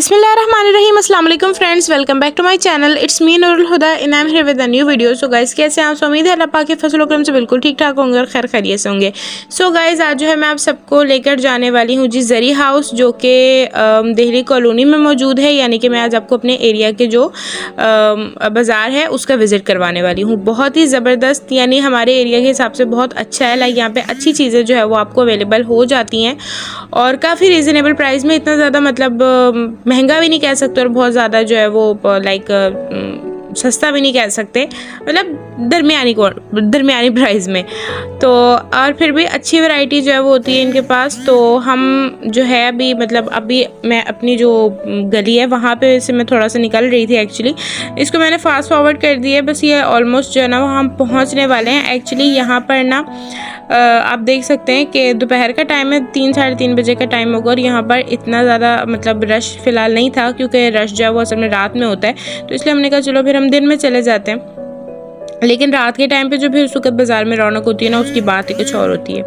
बिस्मिल्लाहिर्रहमानिर्रहीम अस्सलाम वालेकुम friends, welcome back to my channel. It's me Nurul Huda and I am here with a new video. So guys, कैसे हैं आप? उम्मीद है अल्लाह पाक के फजल करम से बिल्कुल ठीक ठाक होंगे और खैर खैरियत से होंगे। सो गाइस, आज जो है मैं आप सबको लेकर जाने वाली हूँ जी जरी हाउस, जो कि दिल्ली कॉलोनी में मौजूद है। यानी कि मैं आज आपको अपने एरिया के जो बाज़ार है उसका विज़िट करवाने वाली हूँ। बहुत ही ज़बरदस्त, यानी हमारे एरिया के हिसाब से बहुत अच्छा है। लाइक यहाँ पे अच्छी चीज़ें जो है वो आपको अवेलेबल हो जाती हैं और काफ़ी रीज़नेबल प्राइस में। इतना ज़्यादा मतलब महंगा भी नहीं कह सकते और बहुत ज़्यादा जो है वो लाइक सस्ता भी नहीं कह सकते, मतलब दरमियानी प्राइस में। तो और फिर भी अच्छी वैरायटी जो है वो होती है इनके पास। तो हम जो है अभी मतलब अभी मैं अपनी जो गली है वहाँ पे से मैं थोड़ा सा निकल रही थी। एक्चुअली इसको मैंने फास्ट फॉरवर्ड कर दिया है, बस ये ऑलमोस्ट जो है ना वो हम पहुँचने वाले हैं। एक्चुअली यहाँ पर ना आप देख सकते हैं कि दोपहर का टाइम है, 3 साढ़े 3 बजे का टाइम होगा और यहाँ पर इतना ज़्यादा मतलब रश फ़िलहाल नहीं था, क्योंकि रश जो है वो असल में रात में होता है। तो इसलिए हमने कहा चलो फिर हम दिन में चले जाते हैं। लेकिन रात के टाइम पे जो फिर सुकत बाज़ार में रौनक होती है ना, उसकी बात ही कुछ और होती है।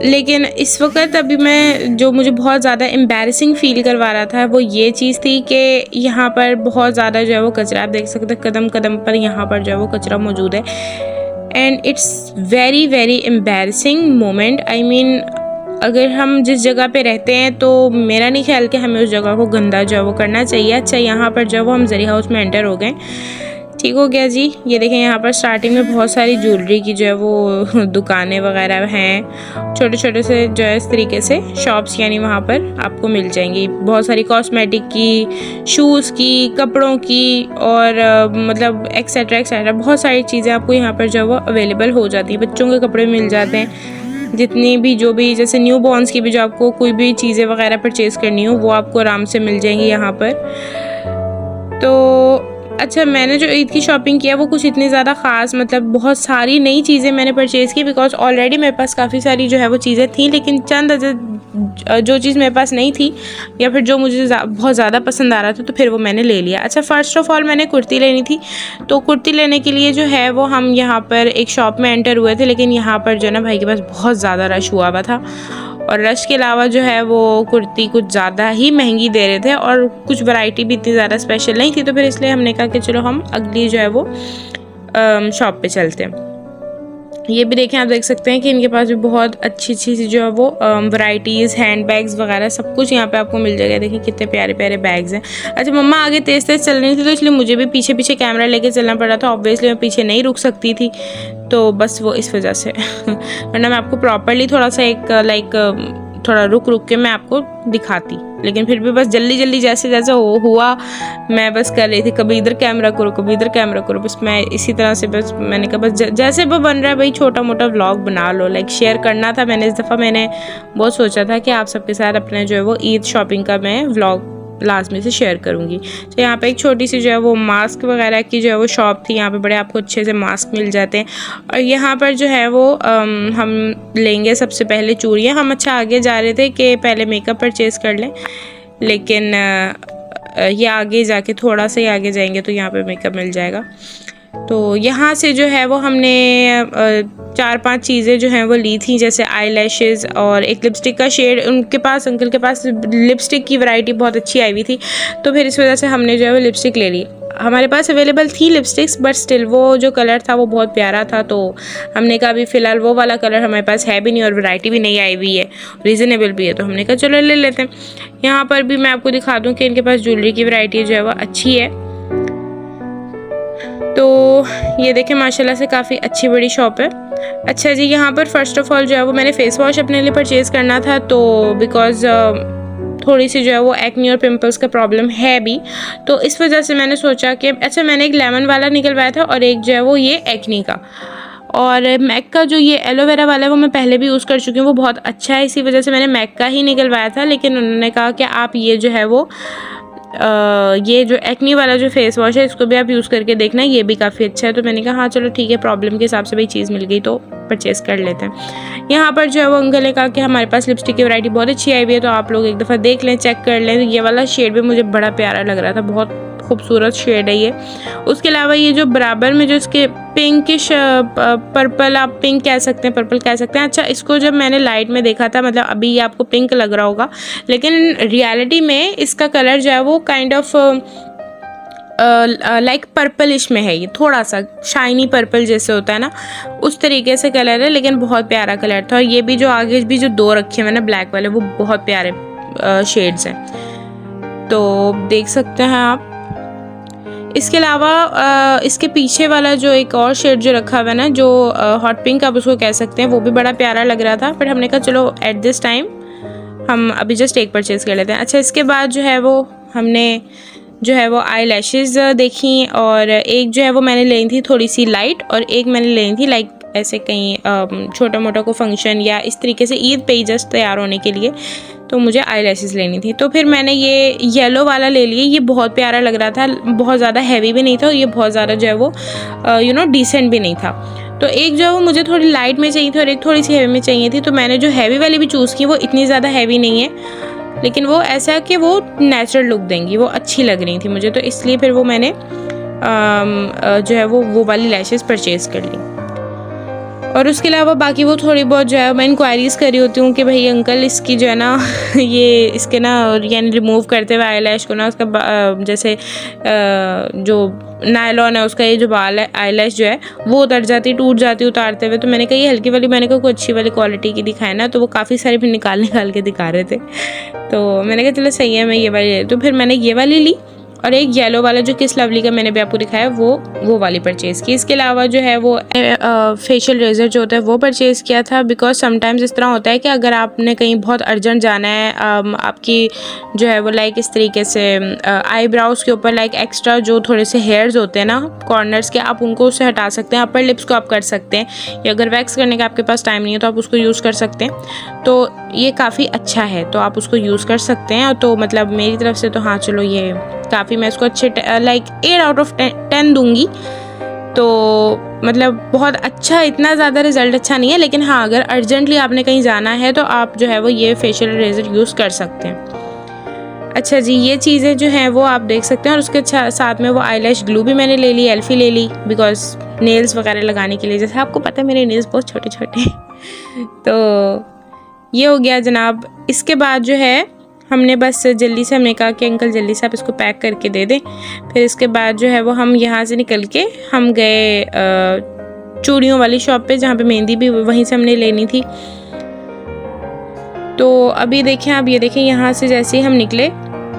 लेकिन इस वक्त अभी मैं जो मुझे बहुत ज़्यादा एम्बैरेसिंग फ़ील करवा रहा था वो ये चीज़ थी कि यहाँ पर बहुत ज़्यादा जो है वो कचरा, आप देख सकते हैं कदम कदम पर यहाँ पर जो है वो कचरा मौजूद है। And it's very very embarrassing moment. I mean अगर हम जिस जगह पे रहते हैं तो मेरा नहीं ख्याल कि हमें उस जगह को गंदा जो है वो करना चाहिए। अच्छा, यहाँ पर जो है वो हम जरी हाउस में एंटर हो गए, ठीक हो गया जी। ये देखें, यहाँ पर स्टार्टिंग में बहुत सारी ज्वेलरी की जो है वो दुकानें वगैरह हैं, छोटे छोटे से जो है इस तरीके से शॉप्स, यानी वहाँ पर आपको मिल जाएंगी बहुत सारी कॉस्मेटिक की, शूज़ की, कपड़ों की और मतलब एक्सेट्रा एक्सेट्रा बहुत सारी चीज़ें आपको यहाँ पर जो है वो अवेलेबल हो जाती हैं। बच्चों के कपड़े मिल जाते हैं, जितनी भी जो भी जैसे न्यू बॉर्न्स की भी जो आपको कोई भी चीज़ें वगैरह परचेज़ करनी हो वो आपको आराम से मिल जाएंगी यहाँ पर। तो अच्छा, मैंने जो ईद की शॉपिंग किया वो कुछ इतनी ज़्यादा ख़ास मतलब बहुत सारी नई चीज़ें मैंने परचेज़ की, बिकॉज ऑलरेडी मेरे पास काफ़ी सारी जो है वो चीज़ें थी। लेकिन चंद जो चीज़ मेरे पास नहीं थी या फिर जो मुझे बहुत ज़्यादा पसंद आ रहा था तो फिर वो मैंने ले लिया। अच्छा, फ़र्स्ट ऑफ़ ऑल मैंने कुर्ती लेनी थी, तो कुर्ती लेने के लिए जो है वो हम यहाँ पर एक शॉप में एंटर हुए थे। लेकिन यहाँ पर जो है ना भाई के पास बहुत ज़्यादा रश हुआ हुआ था और रश के अलावा जो है वो कुर्ती कुछ ज़्यादा ही महंगी दे रहे थे और कुछ वैरायटी भी इतनी ज़्यादा स्पेशल नहीं थी। तो फिर इसलिए हमने कहा कि चलो हम अगली जो है वो शॉप पे चलते हैं। ये भी देखें, आप देख सकते हैं कि इनके पास भी बहुत अच्छी अच्छी सी जो है वो वैरायटीज़, हैंड बैग्स वगैरह सब कुछ यहाँ पे आपको मिल जाएगा। देखिए कितने प्यारे प्यारे बैग्स हैं। अच्छा, मम्मा आगे तेज़ तेज़ चल रही थी तो इसलिए मुझे भी पीछे पीछे कैमरा लेके चलना पड़ा था। ऑब्वियसली मैं पीछे नहीं रुक सकती थी, तो बस वो इस वजह से वरना मैं आपको प्रॉपरली थोड़ा सा एक लाइक थोड़ा रुक रुक के मैं आपको दिखाती। लेकिन फिर भी बस जल्दी जल्दी जैसे जैसे हुआ मैं बस कर रही थी, कभी इधर कैमरा करो कभी इधर कैमरा करो। बस मैं इसी तरह से बस मैंने कहा बस जैसे वो बन रहा है भाई छोटा मोटा व्लॉग बना लो, लाइक शेयर करना था। मैंने इस दफ़ा मैंने बहुत सोचा था कि आप सबके साथ अपने जो है वो ईद शॉपिंग का मैं व्लॉग लाजमी से शेयर करूंगी। तो यहाँ पे एक छोटी सी जो है वो मास्क वगैरह की जो है वो शॉप थी। यहाँ पे बड़े आपको अच्छे से मास्क मिल जाते हैं और यहाँ पर जो है वो हम लेंगे सबसे पहले चूड़ियाँ। हम अच्छा आगे जा रहे थे कि पहले मेकअप परचेज़ कर लें, लेकिन ये आगे जाके थोड़ा सा ही आगे जाएंगे तो यहाँ पे मेकअप मिल जाएगा। तो यहाँ से जो है वो हमने 4-5 चीज़ें जो हैं वो ली थी, जैसे आई लैशेज़ और एक लिपस्टिक का शेड। उनके पास अंकल के पास लिपस्टिक की वैरायटी बहुत अच्छी आई हुई थी, तो फिर इस वजह से हमने जो है वो लिपस्टिक ले ली। हमारे पास अवेलेबल थी लिपस्टिक्स, बट स्टिल वो जो कलर था वो बहुत प्यारा था, तो हमने कहा अभी फ़िलहाल वो वाला कलर हमारे पास है भी नहीं और वैरायटी भी नहीं आई हुई है, रीज़नेबल भी है, तो हमने कहा चलो ले लेते हैं। यहाँ पर भी मैं आपको दिखा दूँ कि इनके पास ज्वेलरी की वैरायटी जो है वो अच्छी है। तो ये देखें, माशाल्लाह से काफ़ी अच्छी बड़ी शॉप है। अच्छा जी, यहाँ पर फ़र्स्ट ऑफ़ ऑल जो है वो मैंने फ़ेस वॉश अपने लिए परचेज़ करना था, तो बिकॉज़ थोड़ी सी जो है वो एक्ने और पिंपल्स का प्रॉब्लम है भी, तो इस वजह से मैंने सोचा कि अच्छा, मैंने एक लेमन वाला निकलवाया था और एक जो है वो ये एक्ने का, और मैक का जो ये एलोवेरा वाला है वो मैं पहले भी यूज़ कर चुकी हूँ, वो बहुत अच्छा है, इसी वजह से मैंने मैक का ही निकलवाया था। लेकिन उन्होंने कहा कि आप ये जो है वो ये जो एक्नी वाला जो फेस वॉश है इसको भी आप यूज़ करके देखना, ये भी काफ़ी अच्छा है। तो मैंने कहा हाँ चलो ठीक है, प्रॉब्लम के हिसाब से भाई चीज़ मिल गई तो परचेज़ कर लेते हैं। यहाँ पर जो है वो अंकल ने कहा कि हमारे पास लिपस्टिक की वैरायटी बहुत अच्छी आई हुई है, तो आप लोग एक दफ़ा देख लें, चेक कर लें। ये वाला शेड भी मुझे बड़ा प्यारा लग रहा था, बहुत खूबसूरत शेड है ये। उसके अलावा ये जो बराबर में जो इसके पिंकिश पर्पल, आप पिंक कह सकते हैं, पर्पल कह सकते हैं। अच्छा, इसको जब मैंने लाइट में देखा था, मतलब अभी ये आपको पिंक लग रहा होगा, लेकिन रियलिटी में इसका कलर जो है वो काइंड ऑफ लाइक पर्पलिश में है। ये थोड़ा सा शाइनी पर्पल जैसे होता है ना, उस तरीके से कलर है, लेकिन बहुत प्यारा कलर था। और ये भी जो आगे भी जो 2 रखे हैं मैंने ब्लैक वाले, वो बहुत प्यारे शेड्स हैं, तो देख सकते हैं आप। इसके अलावा इसके पीछे वाला जो एक और शेड जो रखा हुआ है ना, जो हॉट पिंक आप उसको कह सकते हैं, वो भी बड़ा प्यारा लग रहा था। बट हमने कहा चलो एट दिस टाइम हम अभी जस्ट एक परचेज़ कर लेते हैं। अच्छा, इसके बाद जो है वो हमने जो है वो आई लैशेज़ देखी, और एक जो है वो मैंने लेनी थी थोड़ी सी लाइट, और एक मैंने लेनी थी लाइक ऐसे कहीं छोटा मोटा को फंक्शन या इस तरीके से ईद पे ही जस्ट तैयार होने के लिए, तो मुझे आई लैशेज़ लेनी थी। तो फिर मैंने ये येलो वाला ले लिया। ये बहुत प्यारा लग रहा था, बहुत ज़्यादा हैवी भी नहीं था, और ये बहुत ज़्यादा जो है वो डिसेंट भी नहीं था। तो एक जो है वो मुझे थोड़ी लाइट में चाहिए थी और एक थोड़ी सी हैवी में चाहिए थी। तो मैंने जो हैवी वाली भी चूज़ की, वो इतनी ज़्यादा हैवी नहीं है, लेकिन वो ऐसा है कि वो नेचुरल लुक देंगी, वो अच्छी लग रही थी मुझे, तो इसलिए फिर वो मैंने जो है वो वाली लैशेज़ परचेज़ कर ली। और उसके अलावा बाकी वो थोड़ी बहुत जो है मैं इंक्वायरीज़ करी होती हूँ कि भाई अंकल इसकी जो है ना ये इसके ना यानी रिमूव करते हुए आई लैश को ना, उसका जैसे जो नायलॉन है उसका ये जो बाल है, आई लैश जो है वो उतर जाती, टूट जाती उतारते हुए। तो मैंने कहा ये हल्की वाली, मैंने कहा कोई अच्छी वाली क्वालिटी की दिखाए ना, तो वो काफ़ी सारे फिर निकाल के दिखा रहे थे। तो मैंने कहा चलो सही है, मैं ये वाली ले। तो फिर मैंने ये वाली ली, और एक येलो वाला जो किस लवली का मैंने भी आपको दिखाया वो वाली परचेज़ की। इसके अलावा जो है वो फेशियल रेज़र जो होता है वो परचेज़ किया था, बिकॉज समटाइम्स इस तरह होता है कि अगर आपने कहीं बहुत अर्जेंट जाना है, आपकी जो है वो लाइक इस तरीके से आईब्राउज़ के ऊपर लाइक एक्स्ट्रा जो थोड़े से हेयर्स होते हैं ना कॉर्नर्स के, आप उनको उससे हटा सकते हैं। अपर लिप्स को आप कर सकते हैं, या अगर वैक्स करने का आपके पास टाइम नहीं है तो आप उसको यूज़ कर सकते हैं। तो ये काफ़ी अच्छा है, तो आप उसको यूज़ कर सकते हैं। तो मतलब मेरी तरफ से तो हाँ चलो ये काफ़ी, मैं इसको अच्छे लाइक 8 आउट ऑफ 10 दूंगी। तो मतलब बहुत अच्छा, इतना ज़्यादा रिज़ल्ट अच्छा नहीं है, लेकिन हाँ अगर अर्जेंटली आपने कहीं जाना है तो आप जो है वो ये फेशियल रेज़र यूज़ कर सकते हैं। अच्छा जी, ये चीज़ें जो हैं वो आप देख सकते हैं। और उसके साथ में वो आई लैश ग्लू भी मैंने ले ली, एल्फी ले ली, बिकॉज नेल्स वगैरह लगाने के लिए। जैसे आपको पता है मेरे नेल्स बहुत छोटे छोटे तो ये हो गया जनाब। इसके बाद जो है हमने बस जल्दी से, हमने कहा कि अंकल जल्दी से आप इसको पैक करके दे दें। फिर इसके बाद जो है वो हम यहाँ से निकल के हम गए चूड़ियों वाली शॉप पे, जहाँ पे मेहंदी भी वहीं से हमने लेनी थी। तो अभी देखें आप, ये देखें यहाँ से जैसे ही हम निकले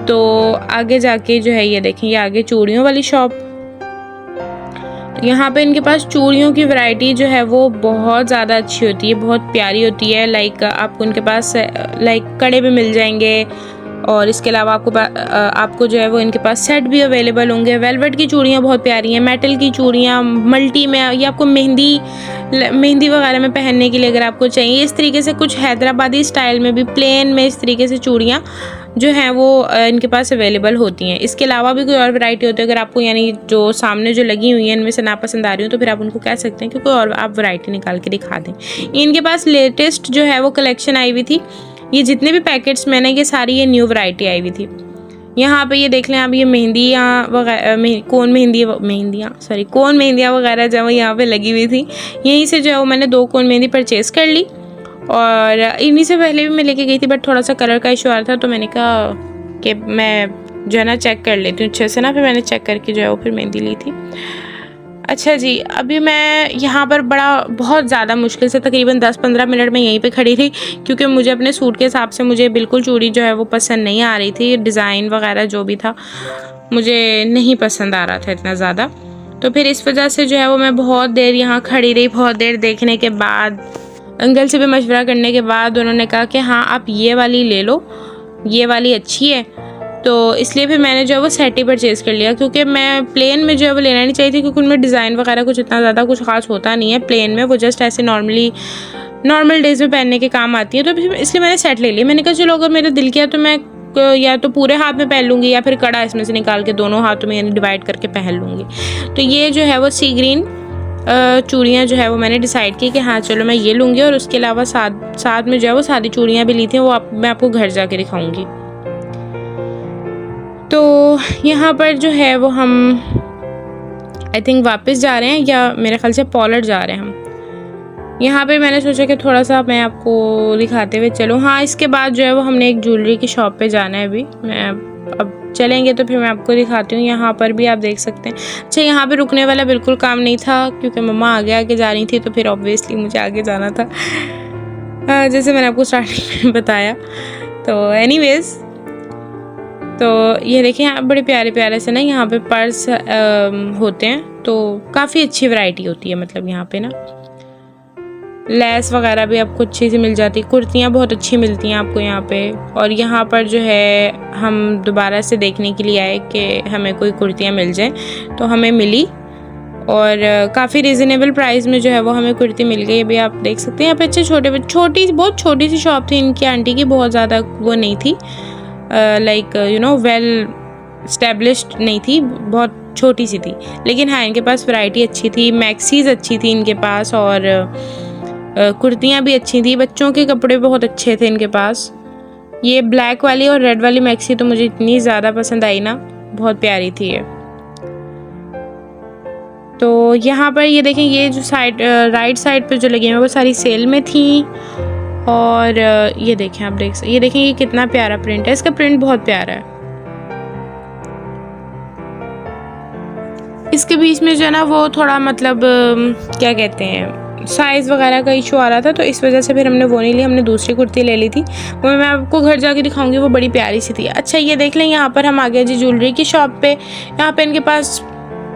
तो आगे जाके जो है ये देखें, ये आगे चूड़ियों वाली शॉप। यहाँ पे इनके पास चूड़ियों की वैरायटी जो है वो बहुत ज़्यादा अच्छी होती है, बहुत प्यारी होती है। लाइक आपको इनके पास लाइक कड़े भी मिल जाएंगे, और इसके अलावा आपको जो है वो इनके पास सेट भी अवेलेबल होंगे। वेलवेट की चूड़ियाँ बहुत प्यारी हैं, मेटल की चूड़ियाँ मल्टी में, या आपको मेहंदी वगैरह में पहनने के लिए अगर आपको चाहिए, इस तरीके से कुछ हैदराबादी स्टाइल में भी प्लेन में इस तरीके से चूड़ियाँ जो हैं वो इनके पास अवेलेबल होती हैं। इसके अलावा भी कोई और वैरायटी होती है, अगर आपको यानी जो सामने जो लगी हुई हैं इनमें से ना पसंद आ रही हो तो फिर आप उनको कह सकते हैं कि कोई और आप वैरायटी निकाल के दिखा दें। इनके पास लेटेस्ट जो है वो कलेक्शन आई हुई थी, ये जितने भी पैकेट्स मैंने, ये सारी ये न्यू वैरायटी आई हुई थी। यहाँ पे ये देख लें आप, ये मेहंदियाँ वगैरह, कोन मेहंदियाँ वगैरह जो यहाँ पे लगी हुई थी, यहीं से जो है वो मैंने 2 कोन मेहंदी परचेज़ कर ली। और इन्हीं से पहले भी मैं लेके गई थी, बट थोड़ा सा कलर का इशू आ रहा था, तो मैंने कहा कि मैं जो है ना चेक कर लेती हूँ अच्छे से ना। फिर मैंने चेक करके जो है वो फिर मेहंदी ली थी। अच्छा जी, अभी मैं यहाँ पर बहुत ज़्यादा मुश्किल से तकरीबन 10-15 मिनट में यहीं पे खड़ी थी, क्योंकि मुझे अपने सूट के हिसाब से मुझे बिल्कुल चूड़ी जो है वो पसंद नहीं आ रही थी। डिज़ाइन वगैरह जो भी था मुझे नहीं पसंद आ रहा था इतना ज़्यादा। तो फिर इस वजह से जो है वो मैं बहुत देर यहाँ खड़ी रही। बहुत देर देखने के बाद, अंकल से भी मशवरा करने के बाद उन्होंने कहा कि हाँ आप ये वाली ले लो, ये वाली अच्छी है। तो इसलिए फिर मैंने जो है वो सेट ही परचेज़ कर लिया, क्योंकि मैं प्लेन में जो है वो लेना नहीं चाहिए थी, क्योंकि उनमें डिज़ाइन वगैरह कुछ इतना ज़्यादा कुछ खास होता नहीं है प्लेन में, वो जस्ट ऐसे नॉर्मल डेज़ में पहनने के काम आती है। तो इसलिए मैंने सेट ले लिया। मैंने कहा चलो अगर मेरा दिल किया तो मैं या तो पूरे हाथ में पहन लूँगी, या फिर कड़ा इसमें से निकाल के दोनों हाथों में यानी डिवाइड करके पहन लूँगी। तो ये जो है वो सी ग्रीन चूड़ियाँ जो है वो मैंने डिसाइड की कि हाँ चलो मैं ये लूँगी। और उसके अलावा साथ में जो है वो सादी चूड़ियाँ भी ली थी, वो मैं आपको घर जाके दिखाऊँगी। तो यहाँ पर जो है वो हम आई थिंक वापस जा रहे हैं, या मेरे ख्याल से पॉलर जा रहे हैं हम। यहाँ पे मैंने सोचा कि थोड़ा सा मैं आपको दिखाते हुए चलूँ। हाँ, इसके बाद जो है वो हमने एक ज्वेलरी की शॉप पे जाना है। अभी मैं अब चलेंगे तो फिर मैं आपको दिखाती हूँ। यहाँ पर भी आप देख सकते हैं। अच्छा, यहाँ पे रुकने वाला बिल्कुल काम नहीं था क्योंकि मम्मा आगे आगे जा रही थी, तो फिर ऑब्वियसली मुझे आगे जाना था, जैसे मैंने आपको स्टार्टिंग में बताया। तो एनीवेज, तो ये देखिए यहाँ बड़े प्यारे प्यारे से ना यहाँ पे पर्स होते हैं, तो काफ़ी अच्छी वैरायटी होती है। मतलब यहाँ पे ना लेस वगैरह भी आपको अच्छी सी मिल जाती है, कुर्तियाँ बहुत अच्छी मिलती हैं आपको यहाँ पे। और यहाँ पर जो है हम दोबारा से देखने के लिए आए कि हमें कोई कुर्तियाँ मिल जाएं, तो हमें मिली, और काफ़ी रिजनेबल प्राइस में जो है वो हमें कुर्ती मिल गई। अभी आप देख सकते हैं यहाँ पे अच्छे बहुत छोटी सी शॉप थी इनकी आंटी की, बहुत ज़्यादा वो नहीं थी, like you know well established नहीं थी, बहुत छोटी सी थी। लेकिन हाँ, इनके पास वैरायटी अच्छी थी, मैक्सीज अच्छी थी इनके पास, और कुर्तियाँ भी अच्छी थी, बच्चों के कपड़े बहुत अच्छे थे इनके पास। ये ब्लैक वाली और रेड वाली मैक्सी तो मुझे इतनी ज़्यादा पसंद आई ना, बहुत प्यारी थी ये। तो यहाँ पर ये देखें, ये जो साइड राइट साइड पे जो लगी हैं वो सारी सेल में थी। और ये देखें, आप ये देखें ये कितना प्यारा प्रिंट है, इसका प्रिंट बहुत प्यारा है। इसके बीच में जो है ना वो थोड़ा मतलब क्या कहते हैं, साइज़ वगैरह का इशू आ रहा था, तो इस वजह से फिर हमने वो नहीं ली, हमने दूसरी कुर्ती ले ली थी। वो मैं आपको घर जाके दिखाऊंगी, वो बड़ी प्यारी सी थी। अच्छा, ये देख लें, यहाँ पर हम आ गए जी ज्वेलरी की शॉप पे। यहाँ पे इनके पास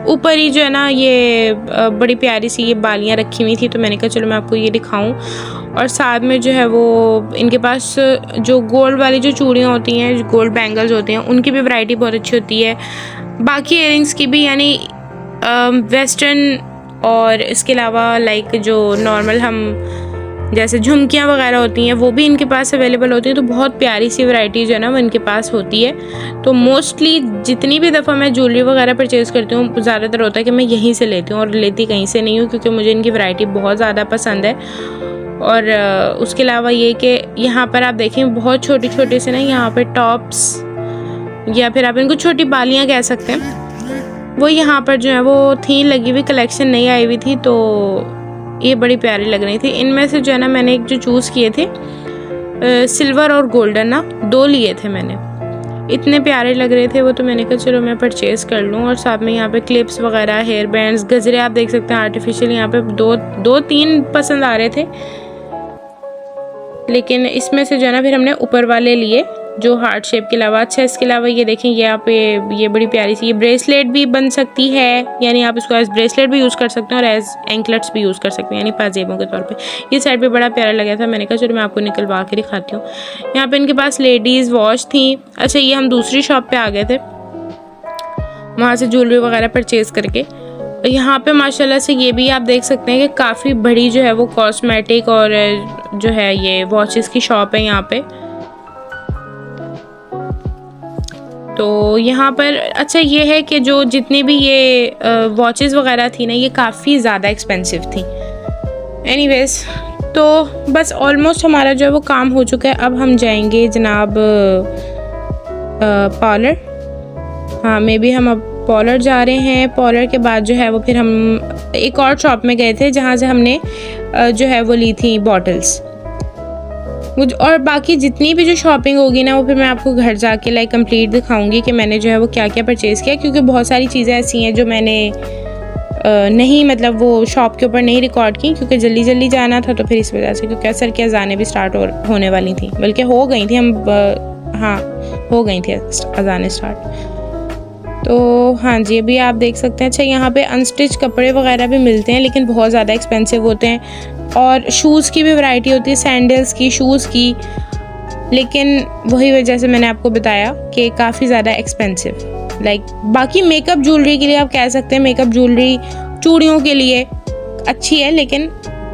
ऊपर ही जो है ना ये बड़ी प्यारी सी ये बालियाँ रखी हुई थी, तो मैंने कहा चलो मैं आपको ये दिखाऊं। और साथ में जो है वो इनके पास जो गोल्ड वाली जो चूड़ियाँ होती हैं, गोल्ड बैंगल्स होते हैं, उनकी भी वैरायटी बहुत अच्छी होती है। बाकी इयरिंग्स की भी, यानी वेस्टर्न, और इसके अलावा लाइक जो नॉर्मल हम जैसे झुमकियाँ वगैरह होती हैं वो भी इनके पास अवेलेबल होती हैं। तो बहुत प्यारी सी वैरायटी जो है ना वो इनके पास होती है। तो मोस्टली जितनी भी दफ़ा मैं ज्वेलरी वगैरह परचेज़ करती हूँ, ज़्यादातर होता है कि मैं यहीं से लेती हूँ, और लेती कहीं से नहीं हूँ, क्योंकि मुझे इनकी वैरायटी बहुत ज़्यादा पसंद है। और उसके अलावा ये कि यहाँ पर आप देखें बहुत छोटे छोटे से ना यहाँ पर टॉप्स, या फिर आप इनको छोटी बालियाँ कह सकते हैं, वो यहाँ पर जो है वो थी लगी हुई, कलेक्शन नहीं आई हुई थी, तो ये बड़ी प्यारी लग रही थी। इनमें से जो है ना मैंने एक जो चूज़ किए थे सिल्वर और गोल्डन ना, 2 लिए थे मैंने, इतने प्यारे लग रहे थे वो, तो मैंने कहा चलो मैं परचेज़ कर लूँ। और साथ में यहाँ पे क्लिप्स वगैरह, हेयर बैंड्स, गजरे आप देख सकते हैं आर्टिफिशियल, यहाँ पे 2-3 पसंद आ रहे थे, लेकिन इसमें से जो है ना फिर हमने ऊपर वाले लिए जो हार्ट शेप के अलावा। अच्छा, इसके अलावा ये देखें, ये आप ये बड़ी प्यारी सी ये ब्रेसलेट भी बन सकती है, यानी आप इसको एज ब्रेसलेट भी यूज़ कर सकते हैं और एज एंकलेट्स भी यूज़ कर सकते हैं, यानी पाजेबों के तौर पे। ये साइड पे बड़ा प्यारा लगा था, मैंने कहा चलो मैं आपको निकलवा के दिखाती हूँ। यहाँ पे इनके पास लेडीज़ वॉच थी। अच्छा, ये हम दूसरी शॉप पर आ गए थे, वहाँ से ज्वेलरी वगैरह परचेज़ करके। यहाँ पे माशाल्लाह से ये भी आप देख सकते हैं कि काफ़ी बड़ी जो है वो कॉस्मेटिक और जो है ये वॉचेस की शॉप है यहाँ पे। तो यहाँ पर अच्छा ये है कि जो जितनी भी ये वॉचेस वगैरह थी ना, ये काफ़ी ज़्यादा एक्सपेंसिव थी। एनीवेज, तो बस ऑलमोस्ट हमारा जो है वो काम हो चुका है। अब हम जाएंगे जनाब पार्लर। हाँ, मे बी हम अब पार्लर जा रहे हैं। पार्लर के बाद जो है वो फिर हम एक और शॉप में गए थे जहाँ से हमने जो है वो ली थी बॉटल्स। और बाकी जितनी भी जो शॉपिंग होगी ना वो फिर मैं आपको घर जाके लाइक कंप्लीट दिखाऊंगी कि मैंने जो है वो क्या क्या परचेज़ किया, क्योंकि बहुत सारी चीज़ें ऐसी हैं जो मैंने नहीं मतलब वो शॉप के ऊपर नहीं रिकॉर्ड की, क्योंकि जल्दी जल्दी जाना था, तो फिर इस वजह से, क्योंकि असर की अज़ानें भी स्टार्ट होने वाली थी, बल्कि हो गई थी, हम हाँ हो गई थी अज़ानें स्टार्ट। तो हाँ जी, अभी आप देख सकते हैं। अच्छा, यहाँ पे अनस्टिच कपड़े वगैरह भी मिलते हैं, लेकिन बहुत ज़्यादा एक्सपेंसिव होते हैं। और शूज़ की भी वैरायटी होती है, सैंडल्स की, शूज़ की, लेकिन वही वजह से मैंने आपको बताया कि काफ़ी ज़्यादा एक्सपेंसिव। लाइक बाकी मेकअप ज्वेलरी के लिए आप कह सकते हैं, मेकअप ज्वेलरी चूड़ियों के लिए अच्छी है, लेकिन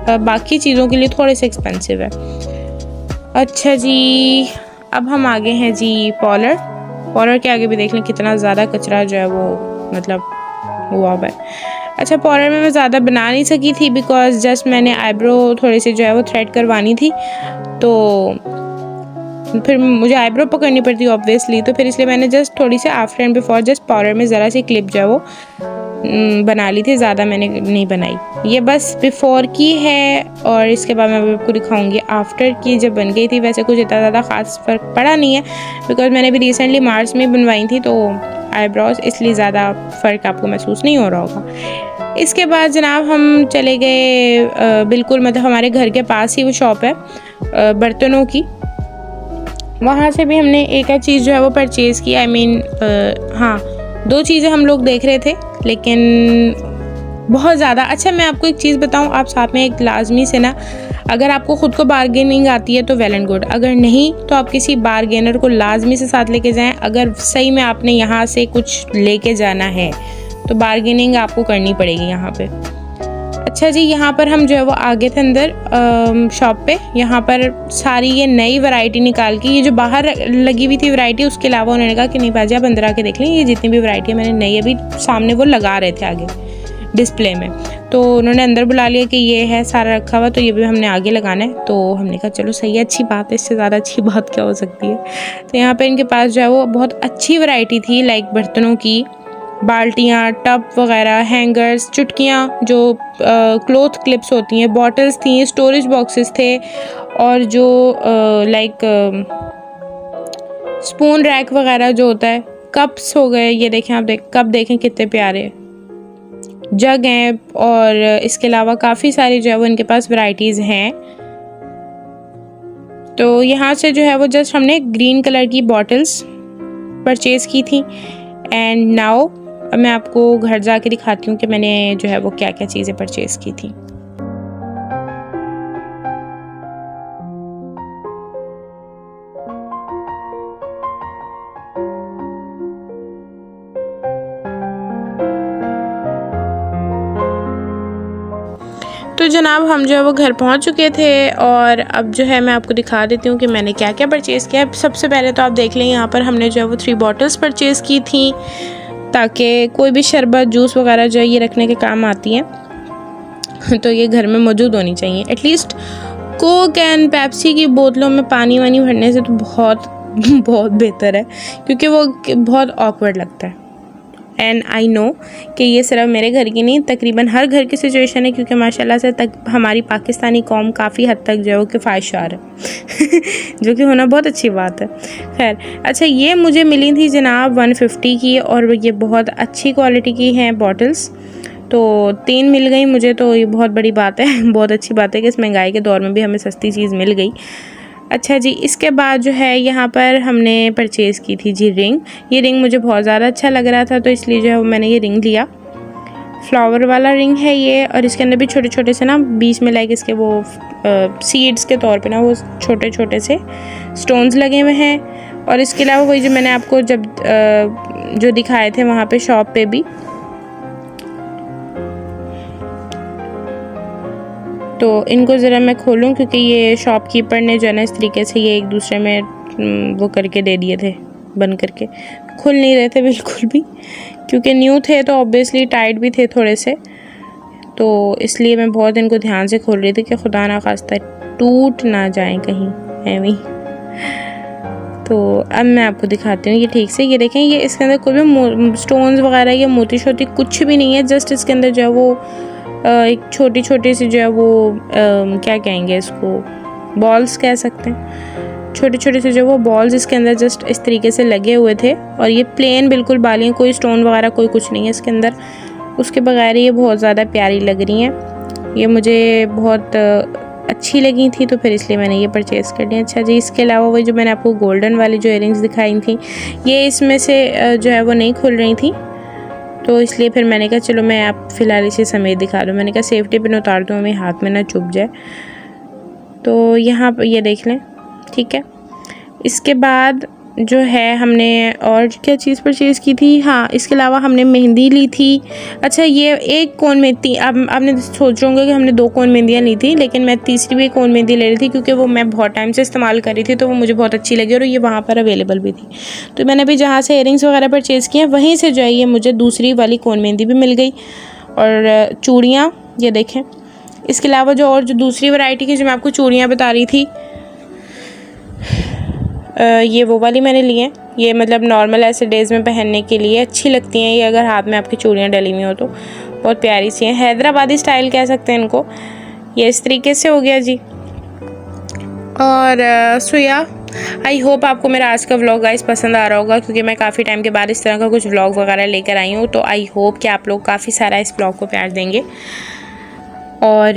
बाकी चीज़ों के लिए थोड़े से एक्सपेंसिव है। अच्छा जी, अब हम आगे हैं जी पार्लर के आगे भी देख लें कितना ज़्यादा कचरा जो है वो मतलब हुआ हुआ है। अच्छा, पार्लर में मैं ज़्यादा बना नहीं सकी थी, बिकॉज जस्ट मैंने आईब्रो थोड़ी सी जो है वो थ्रेड करवानी थी, तो फिर मुझे आईब्रो पकड़नी पड़ती है ऑब्वियसली, तो फिर इसलिए मैंने जस्ट थोड़ी सी after and before just powder में ज़रा सी क्लिप जो है वो बना ली थी, ज़्यादा मैंने नहीं बनाई। ये बस बिफ़ोर की है और इसके बाद मैं आपको दिखाऊंगी आफ्टर की जब बन गई थी। वैसे कुछ इतना ज़्यादा ख़ास फ़र्क पड़ा नहीं है बिकॉज मैंने भी रिसेंटली मार्च में बनवाई थी, तो आईब्रोज इसलिए ज़्यादा फ़र्क आपको महसूस नहीं हो रहा होगा। इसके बाद जनाब हम चले गए बिल्कुल मतलब हमारे घर के पास ही वो शॉप है बर्तनों की, वहाँ से भी हमने एक आध चीज़ जो है वो परचेज़ की। आई मीन हाँ, 2 चीज़ें हम लोग देख रहे थे लेकिन बहुत ज़्यादा। अच्छा मैं आपको एक चीज़ बताऊं, आप साथ में एक लाजमी से ना, अगर आपको ख़ुद को बार्गेनिंग आती है तो वेल एंड गुड, अगर नहीं तो आप किसी बार्गेनर को लाजमी से साथ लेके जाएं। अगर सही में आपने यहाँ से कुछ लेके जाना है तो बार्गेनिंग आपको करनी पड़ेगी यहाँ पे। अच्छा जी, यहाँ पर हम जो है वो आगे थे अंदर शॉप पे। यहाँ पर सारी ये नई वैरायटी निकाल के, ये जो बाहर लगी हुई थी वैरायटी, उसके अलावा उन्होंने कहा कि नहीं बाजी आप अंदर आके देख लें, ये जितनी भी वैरायटी है मैंने नई अभी सामने वो लगा रहे थे आगे डिस्प्ले में, तो उन्होंने अंदर बुला लिया कि ये है सारा रखा हुआ, तो ये भी हमने आगे लगाना है। तो हमने कहा चलो सही है, अच्छी बात है, इससे ज़्यादा अच्छी बात क्या हो सकती है। तो यहाँ पे इनके पास जो है वो बहुत अच्छी वैरायटी थी, लाइक बर्तनों की, बाल्टियाँ, टब वगैरह, हैंगर्स, चुटकियाँ जो क्लॉथ क्लिप्स होती हैं, बॉटल्स थी, स्टोरेज बॉक्सेस थे, और जो लाइक स्पून रैक वगैरह जो होता है, कप्स हो गए, ये देखें आप कप देखें कितने प्यारे, जग हैं, और इसके अलावा काफ़ी सारी जो है वो इनके पास वैरायटीज़ हैं। तो यहाँ से जो है वो जस्ट हमने ग्रीन कलर की बॉटल्स परचेज़ की थी। एंड नाउ अब मैं आपको घर जाके दिखाती हूँ कि मैंने जो है वो क्या क्या चीज़ें परचेज़ की थी। तो जनाब हम जो है वो घर पहुंच चुके थे और अब जो है मैं आपको दिखा देती हूँ कि मैंने क्या क्या परचेज़ किया। सबसे पहले तो आप देख लें, यहाँ पर हमने जो है वो 3 बॉटल्स परचेज़ की थी ताकि कोई भी शरबत, जूस वगैरह जो है ये रखने के काम आती हैं, तो ये घर में मौजूद होनी चाहिए। एटलीस्ट कोक एंड पेप्सी की बोतलों में पानी वानी भरने से तो बहुत बहुत बेहतर है, क्योंकि वो बहुत ऑकवर्ड लगता है। एंड आई नो कि ये सिर्फ मेरे घर की नहीं, तकरीबन हर घर की सिचुएशन है, क्योंकि माशाल्लाह से तक हमारी पाकिस्तानी कौम काफ़ी हद तक जो है वो किफ़ायतशार है जो कि होना बहुत अच्छी बात है। खैर अच्छा, ये मुझे मिली थी जनाब 150 की, और ये बहुत अच्छी क्वालिटी की हैं बॉटल्स, तो 3 मिल गई मुझे, तो ये बहुत बड़ी बात है बहुत अच्छी बात है कि इस महंगाई के दौर में भी हमें सस्ती चीज़ मिल गई। अच्छा जी, इसके बाद जो है यहाँ पर हमने परचेज़ की थी जी रिंग। ये रिंग मुझे बहुत ज़्यादा अच्छा लग रहा था, तो इसलिए जो है मैंने ये रिंग लिया। फ्लावर वाला रिंग है ये, और इसके अंदर भी छोटे छोटे से ना बीच में लाइक इसके वो सीड्स के तौर पे ना वो छोटे छोटे से स्टोन्स लगे हुए हैं। और इसके अलावा वही जो मैंने आपको जब जो दिखाए थे वहाँ पे शॉप पे भी, तो इनको ज़रा मैं खोलूँ क्योंकि ये शॉपकीपर ने जो है ना इस तरीके से ये एक दूसरे में वो करके दे दिए थे, बंद करके, खुल नहीं रहे थे बिल्कुल भी, क्योंकि न्यू थे तो ऑब्वियसली टाइट भी थे थोड़े से, तो इसलिए मैं बहुत इनको ध्यान से खोल रही थी कि खुदा ना खास्ता टूट ना जाए कहीं ऐਵੇਂ। तो अब मैं आपको दिखाती हूँ ये ठीक से। ये देखें, ये इसके अंदर कोई भी स्टोन्स वगैरह या मोती शोती कुछ भी नहीं है, जस्ट इसके अंदर जो है वो एक छोटी छोटी सी जो है वो क्या कहेंगे इसको, बॉल्स कह सकते हैं, छोटे छोटे से जो वो बॉल्स इसके अंदर जस्ट इस तरीके से लगे हुए थे, और ये प्लेन बिल्कुल बाली, कोई स्टोन वगैरह कोई कुछ नहीं है इसके अंदर। उसके बगैर ये बहुत ज़्यादा प्यारी लग रही हैं, ये मुझे बहुत अच्छी लगी थी, तो फिर इसलिए मैंने ये परचेज़ कर लिया। अच्छा जी, इसके अलावा वही जो मैंने आपको गोल्डन वाली जो इयरिंग्स दिखाई थी, ये इसमें से जो है वो नहीं खुल रही थी, तो इसलिए फिर मैंने कहा चलो मैं आप फ़िलहाल इसे समेत दिखा दूँ। मैंने कहा सेफ्टी पिन उतार दूँ, मेरे हाथ में ना चुभ जाए। तो यहाँ पर ये देख लें, ठीक है। इसके बाद जो है हमने और क्या चीज़ परचेज़ की थी, हाँ इसके अलावा हमने मेहंदी ली थी। अच्छा, ये एक कोन मेहंदी, अब आपने सोच रहे होंगे कि हमने 2 कोन मेहंदियाँ ली थी, लेकिन मैं तीसरी भी कोन मेहंदी ले रही थी क्योंकि वो मैं बहुत टाइम से इस्तेमाल कर रही थी, तो वो मुझे बहुत अच्छी लगी और ये वहाँ पर अवेलेबल भी थी। तो मैंने भी जहाँ से इयरिंग्स वगैरह परचेज़ किए वहीं से जो है ये मुझे दूसरी वाली कोन मेहंदी भी मिल गई, और चूड़ियाँ ये देखें। इसके अलावा जो और जो दूसरी वैरायटी की जो मैं आपको चूड़ियाँ बता रही थी, ये वो वाली मैंने ली हैं। ये मतलब नॉर्मल ऐसे डेज़ में पहनने के लिए अच्छी लगती हैं। ये अगर हाथ में आपकी चूड़ियाँ डली हुई हो तो बहुत प्यारी सी हैं, हैदराबादी स्टाइल कह सकते हैं इनको। ये इस तरीके से हो गया जी। और सो या आई होप आपको मेरा आज का व्लॉग गाइस पसंद आ रहा होगा, क्योंकि मैं काफ़ी टाइम के बाद इस तरह का कुछ व्लॉग वगैरह लेकर आई हूँ। तो आई होप कि आप लोग काफ़ी सारा इस व्लॉग को प्यार देंगे। और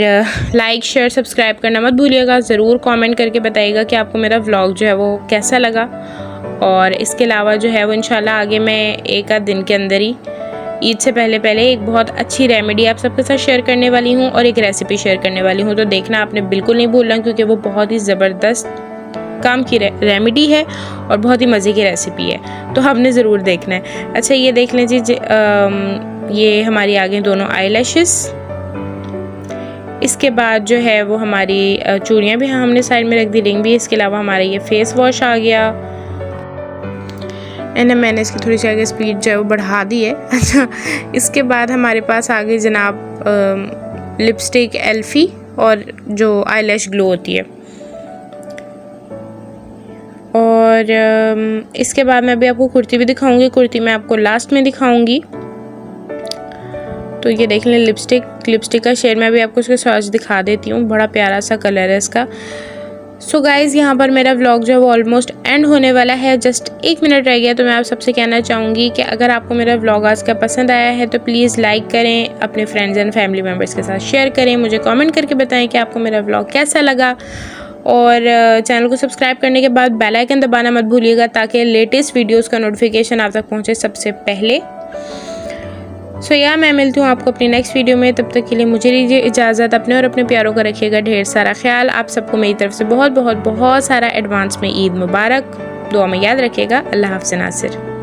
लाइक शेयर सब्सक्राइब करना मत भूलिएगा। ज़रूर कमेंट करके बताइएगा कि आपको मेरा व्लॉग जो है वो कैसा लगा। और इसके अलावा जो है वो इंशाल्लाह आगे मैं एक आध दिन के अंदर ही ईद से पहले एक बहुत अच्छी रेमेडी आप सबके साथ शेयर करने वाली हूँ और एक रेसिपी शेयर करने वाली हूँ। तो देखना आपने बिल्कुल नहीं भूलना, क्योंकि वो बहुत ही ज़बरदस्त काम की रेमेडी है और बहुत ही मज़े की रेसिपी है, तो आपने ज़रूर देखना है। अच्छा ये देख लें जी, ये हमारी आ गई दोनों आई लैशेस। इसके बाद जो है वो हमारी चूड़ियाँ भी हमने साइड में रख दी, रिंग भी। इसके अलावा हमारा ये फेस वॉश आ गया एंड मैंने इसकी थोड़ी सी आगे स्पीड जो है वो बढ़ा दी है। अच्छा इसके बाद हमारे पास आ गई जनाब लिपस्टिक एल्फी और जो आई लैश ग्लो होती है। और इसके बाद मैं भी आपको कुर्ती भी दिखाऊंगी। कुर्ती मैं आपको लास्ट में दिखाऊंगी। तो ये देख लें लिपस्टिक का शेड मैं भी आपको उसके स्वॉच दिखा देती हूँ। बड़ा प्यारा सा कलर है इसका। सो गाइज़ यहाँ पर मेरा व्लॉग जो है वो ऑलमोस्ट एंड होने वाला है। जस्ट 1 मिनट रह गया। तो मैं आप सबसे कहना चाहूँगी कि अगर आपको मेरा व्लॉग आज का पसंद आया है तो प्लीज़ लाइक करें, अपने फ्रेंड्स एंड फैमिली मेम्बर्स के साथ शेयर करें, मुझे कमेंट करके बताएं कि आपको मेरा व्लॉग कैसा लगा। और चैनल को सब्सक्राइब करने के बाद बेल आइकन दबाना मत भूलिएगा, ताकि लेटेस्ट वीडियोस का नोटिफिकेशन आप तक पहुंचे सबसे पहले। सो मैं मिलती हूँ आपको अपनी नेक्स्ट वीडियो में। तब तक के लिए मुझे दीजिए इजाज़त। अपने और अपने प्यारों का रखिएगा ढेर सारा ख्याल। आप सबको मेरी तरफ से बहुत बहुत बहुत सारा एडवांस में ईद मुबारक। दुआ में याद रखिएगा। अल्लाह हाफ़िज़ नासिर।